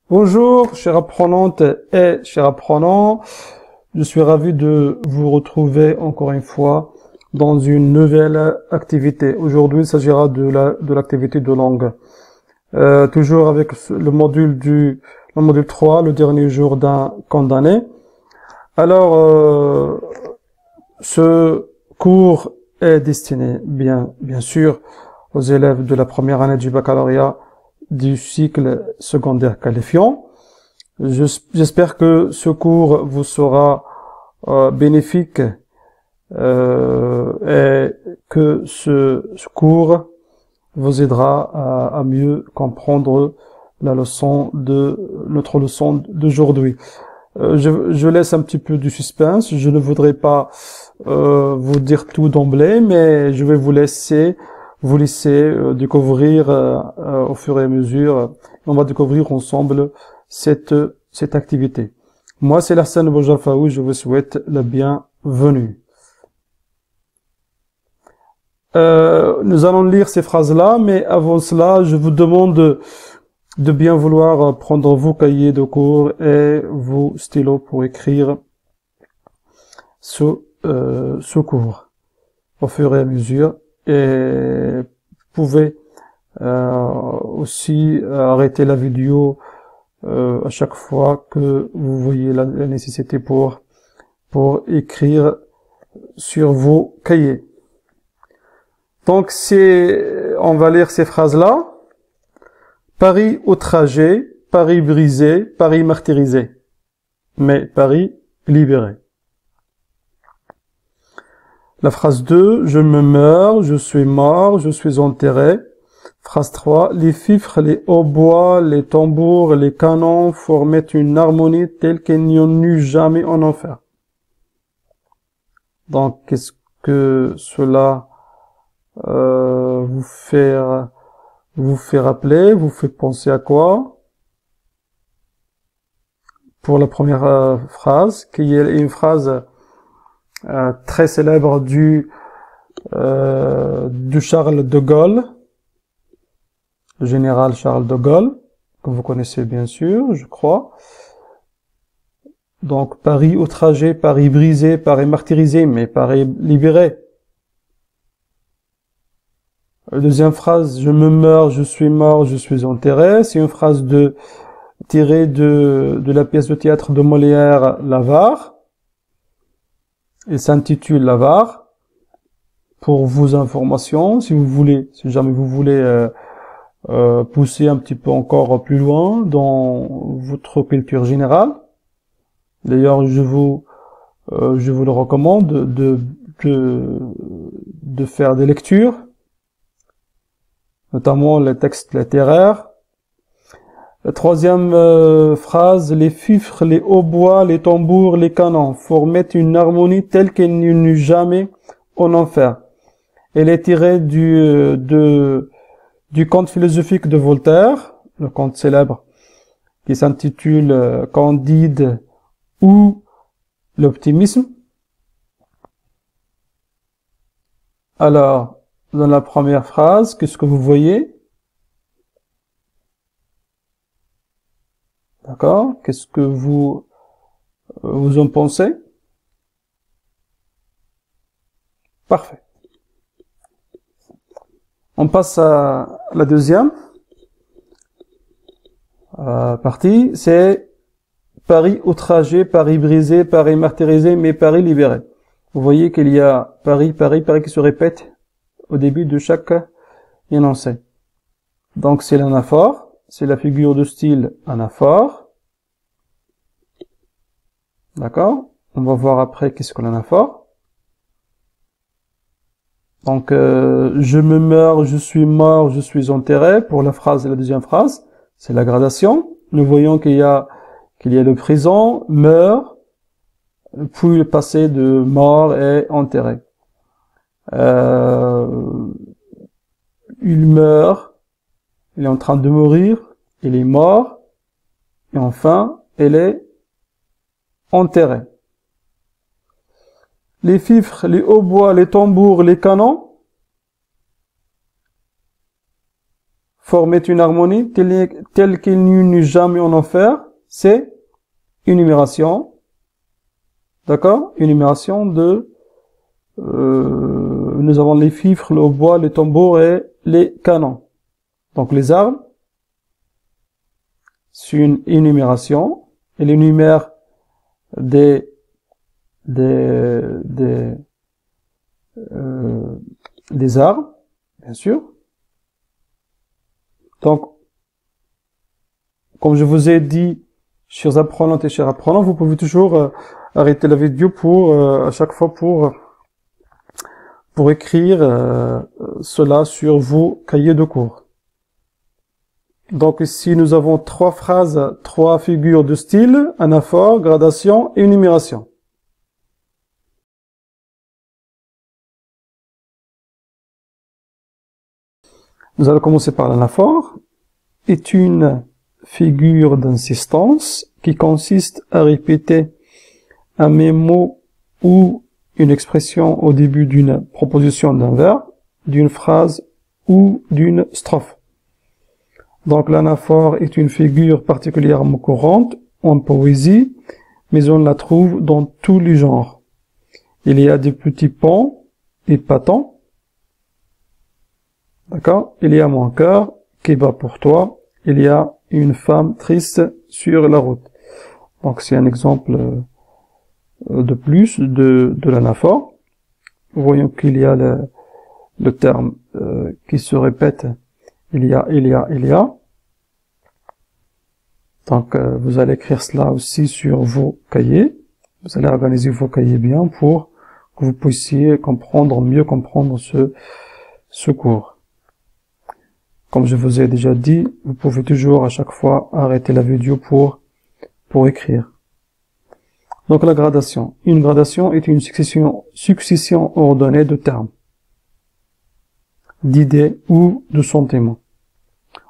Bonjour, chère apprenante et chers apprenants. Je suis ravi de vous retrouver encore une fois dans une nouvelle activité. Aujourd'hui, il s'agira de l'activité de langue. Toujours avec le module 3, le dernier jour d'un condamné. Alors, ce cours est destiné, bien sûr, aux élèves de la première année du baccalauréat du cycle secondaire qualifiant. J'espère que ce cours vous sera bénéfique et que ce cours vous aidera à mieux comprendre notre leçon d'aujourd'hui. Je laisse un petit peu du suspense. Je ne voudrais pas vous dire tout d'emblée, mais je vais vous laisser découvrir au fur et à mesure. On va découvrir ensemble cette activité. Moi, c'est Lassane Boujalfaoui. Je vous souhaite la bienvenue. Nous allons lire ces phrases-là, mais avant cela, je vous demande de bien vouloir prendre vos cahiers de cours et vos stylos pour écrire ce cours au fur et à mesure. Et vous pouvez aussi arrêter la vidéo à chaque fois que vous voyez la nécessité pour écrire sur vos cahiers. Donc on va lire ces phrases-là. Paris outragé, Paris brisé, Paris martyrisé, mais Paris libéré. La phrase 2, je me meurs, je suis mort, je suis enterré. Phrase 3, les fifres, les hautbois, les tambours, les canons formaient une harmonie telle qu'il n'y en eut jamais en enfer. Donc, qu'est-ce que cela vous fait rappeler, vous fait penser à quoi? Pour la première phrase, qui est une phrase très célèbre du Charles de Gaulle, le général Charles de Gaulle, que vous connaissez bien sûr, je crois. Donc, Paris outragé, Paris brisé, Paris martyrisé, mais Paris libéré. La deuxième phrase, je me meurs, je suis mort, je suis enterré. C'est une phrase tirée de la pièce de théâtre de Molière, L'Avare. Il s'intitule L'Avare. Pour vos informations, si jamais vous voulez pousser un petit peu encore plus loin dans votre culture générale. D'ailleurs, je vous le recommande de faire des lectures, notamment les textes littéraires. La troisième phrase, les fifres, les hautbois, les tambours, les canons formaient une harmonie telle qu'elle n'y eut jamais en enfer. Elle est tirée du conte philosophique de Voltaire, le conte célèbre qui s'intitule Candide ou l'optimisme. Alors, dans la première phrase, qu'est-ce que vous voyez? D'accord? Qu'est-ce que vous en pensez? Parfait. On passe à la deuxième partie, c'est Paris outragé, Paris brisé, Paris martyrisé, mais Paris libéré. Vous voyez qu'il y a Paris, Paris, Paris qui se répète au début de chaque énoncé. Donc c'est l'anaphore, c'est la figure de style anaphore. D'accord? On va voir après qu'est-ce que l'anaphore. Donc, je me meurs, je suis mort, je suis enterré. Pour la phrase et la deuxième phrase, c'est la gradation. Nous voyons qu'il y a le présent, meurt, puis le passé de mort et enterré. Il meurt, il est en train de mourir, il est mort, et enfin, il est enterré. Les fifres, les hautbois, les tambours, les canons former une harmonie telle qu'il n'y eut jamais en enfer, c'est énumération. D'accord? Énumération de, nous avons les fifres, le bois, les tambours et les canons. Donc les armes, c'est une énumération. Elle énumère des armes, bien sûr. Donc, comme je vous ai dit, chers apprenantes et chers apprenants, vous pouvez toujours arrêter la vidéo pour à chaque fois pour écrire cela sur vos cahiers de cours. Donc ici, nous avons 3 phrases, 3 figures de style, anaphore, gradation et énumération. Nous allons commencer par l'anaphore. Est une figure d'insistance qui consiste à répéter un même mot ou une expression au début d'une proposition d'un verbe, d'une phrase ou d'une strophe. Donc l'anaphore est une figure particulièrement courante en poésie, mais on la trouve dans tous les genres. Il y a des petits ponts épatants. D'accord? Il y a mon cœur qui bat pour toi. Il y a une femme triste sur la route. Donc c'est un exemple de plus de l'anaphore. Voyons qu'il y a le terme qui se répète. Il y a. Donc vous allez écrire cela aussi sur vos cahiers. Vous allez organiser vos cahiers bien pour que vous puissiez mieux comprendre ce cours. Comme je vous ai déjà dit, vous pouvez toujours à chaque fois arrêter la vidéo pour écrire. Donc la gradation. Une gradation est une succession ordonnée de termes, d'idées ou de sentiments.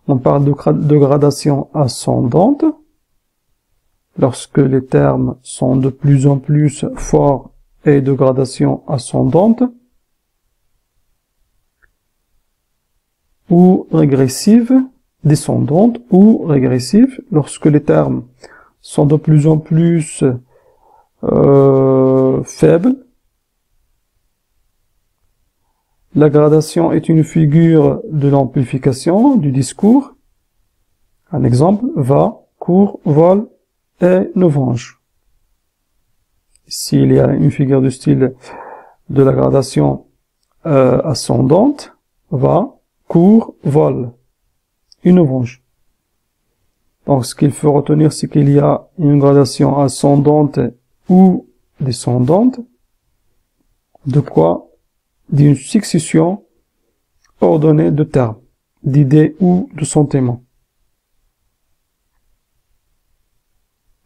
On parle de gradation ascendante lorsque les termes sont de plus en plus forts, et de gradation ascendante, ou régressive, descendante ou régressive, lorsque les termes sont de plus en plus faibles. La gradation est une figure de l'amplification du discours. Un exemple, va, court, vole et ne venge. S'il y a une figure de style de la gradation ascendante, va, court, vole, une orange. Donc ce qu'il faut retenir, c'est qu'il y a une gradation ascendante ou descendante. De quoi? D'une succession ordonnée de termes, d'idées ou de sentiments.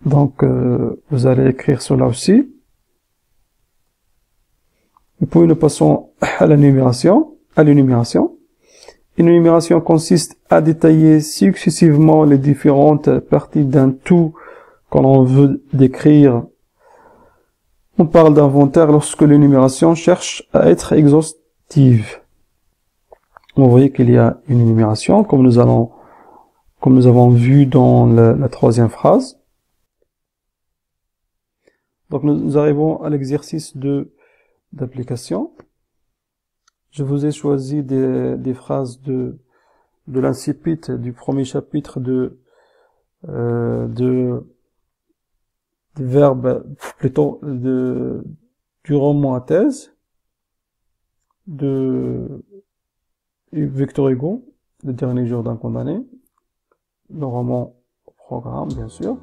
Donc vous allez écrire cela aussi. Et puis nous passons à l'énumération. Une énumération consiste à détailler successivement les différentes parties d'un tout qu'on l'on veut décrire. On parle d'inventaire lorsque l'énumération cherche à être exhaustive. Vous voyez qu'il y a une énumération, comme nous avons vu dans la troisième phrase. Donc nous arrivons à l'exercice d'application. Je vous ai choisi des phrases de l'incipit du premier chapitre du roman à thèse de Victor Hugo, Le dernier jour d'un condamné, le roman au programme, bien sûr.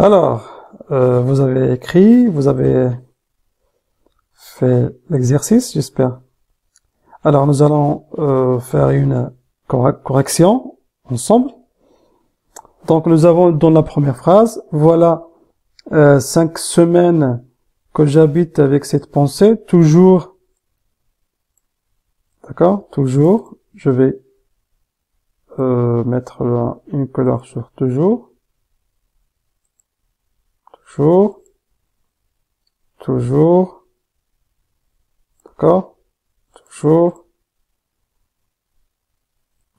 Alors, vous avez écrit, vous avez fait l'exercice, j'espère. Alors, nous allons faire une correction ensemble. Donc, nous avons dans la première phrase, voilà 5 semaines que j'habite avec cette pensée, toujours, d'accord, toujours, je vais mettre une couleur sur toujours, toujours, toujours, d'accord, toujours,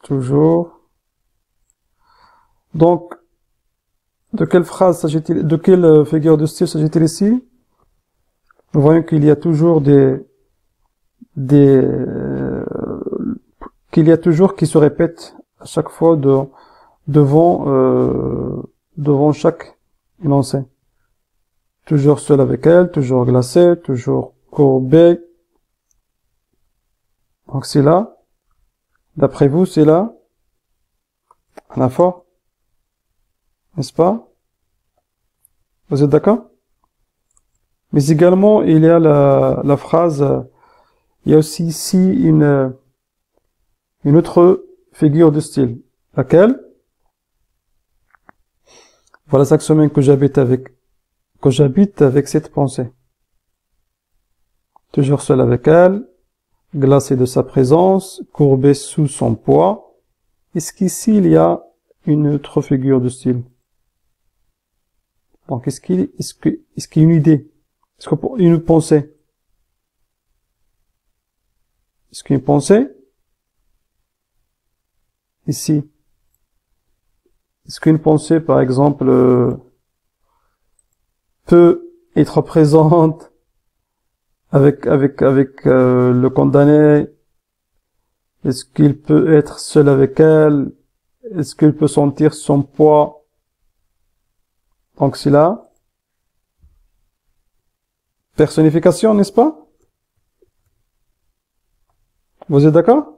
toujours. Donc, de quelle phrase s'agit-il, de quelle figure de style s'agit-il ici? Nous voyons qu'il y a toujours qu'il y a toujours qui se répète à chaque fois devant chaque énoncé. Toujours seul avec elle, toujours glacé, toujours courbé. Donc c'est là. D'après vous, c'est là. Anaphore. N'est-ce pas? Vous êtes d'accord? Mais également, il y a la phrase, il y a aussi ici une autre figure de style. Laquelle? Voilà 5 semaines que j'habite avec cette pensée. Toujours seul avec elle, glacé de sa présence, courbé sous son poids. Est-ce qu'ici il y a une autre figure de style? Donc est-ce qu'il y a une idée? Est-ce qu'il y a une pensée? Est-ce qu'il y a une pensée? Ici. Est-ce qu'une pensée, par exemple, peut être présente avec le condamné? Est-ce qu'il peut être seul avec elle? Est-ce qu'il peut sentir son poids? Donc c'est là. Personnification, n'est-ce pas? Vous êtes d'accord?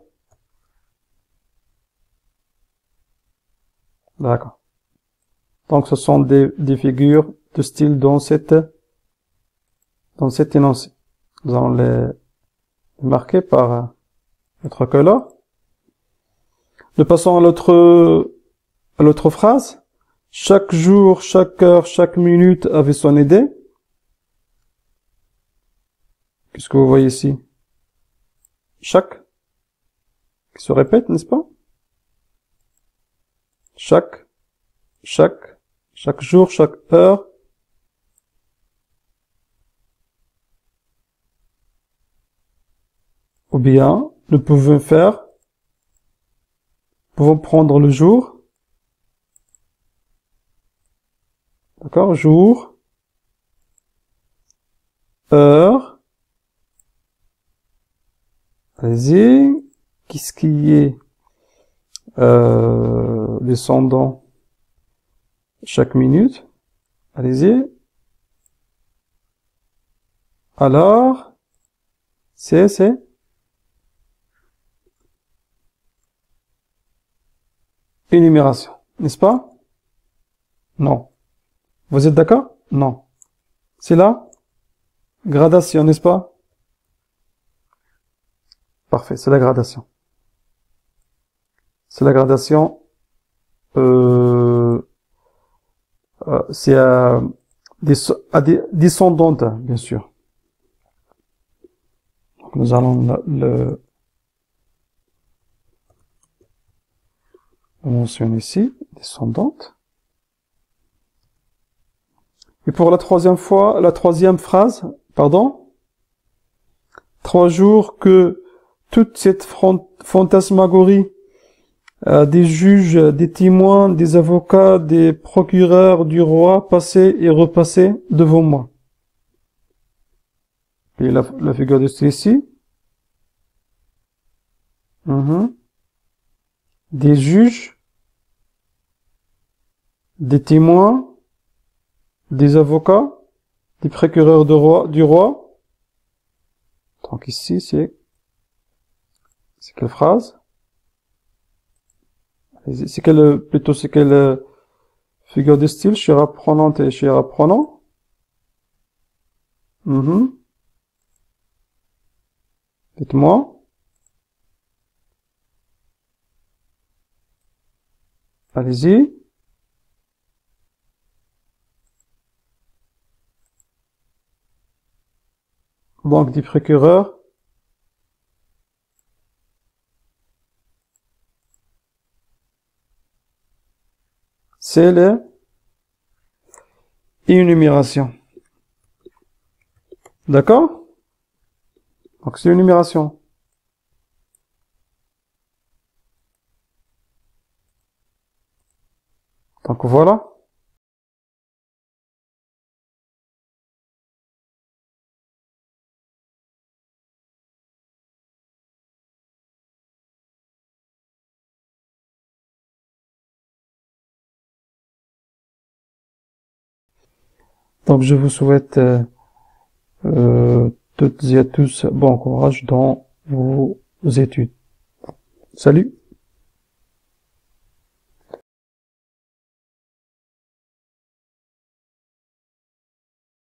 D'accord. Donc ce sont des figures de style dans cet énoncé. Nous allons les marquer par notre couleur. Nous passons à l'autre phrase. Chaque jour, chaque heure, chaque minute avait son idée. Qu'est-ce que vous voyez ici? Chaque, qui se répète, n'est-ce pas? Chaque jour, chaque heure. Ou bien, nous pouvons prendre le jour. D'accord? Jour, heure. Allez-y. Qu'est-ce qui est descendant chaque minute? Allez-y. Alors, c'est énumération, n'est-ce pas? Non. Vous êtes d'accord? Non. C'est là? Gradation, n'est-ce pas? Parfait, c'est la gradation. C'est la gradation. C'est descendante, bien sûr. Donc nous allons le mentionner ici, descendante. Et pour la troisième phrase, pardon, 3 jours que toute cette fantasmagorie des juges, des témoins, des avocats, des procureurs du roi passaient et repassaient devant moi. Et la figure de style ici. Des juges, des témoins, des avocats, des procureurs du roi. Donc ici, c'est quelle phrase? C'est quelle Figure de style, chair apprenante et chair apprenant. Dites-moi. Allez-y. Banque des procureurs. C'est l'énumération. D'accord? Donc c'est l'énumération. Donc voilà. Donc je vous souhaite toutes et à tous bon courage dans vos études. Salut!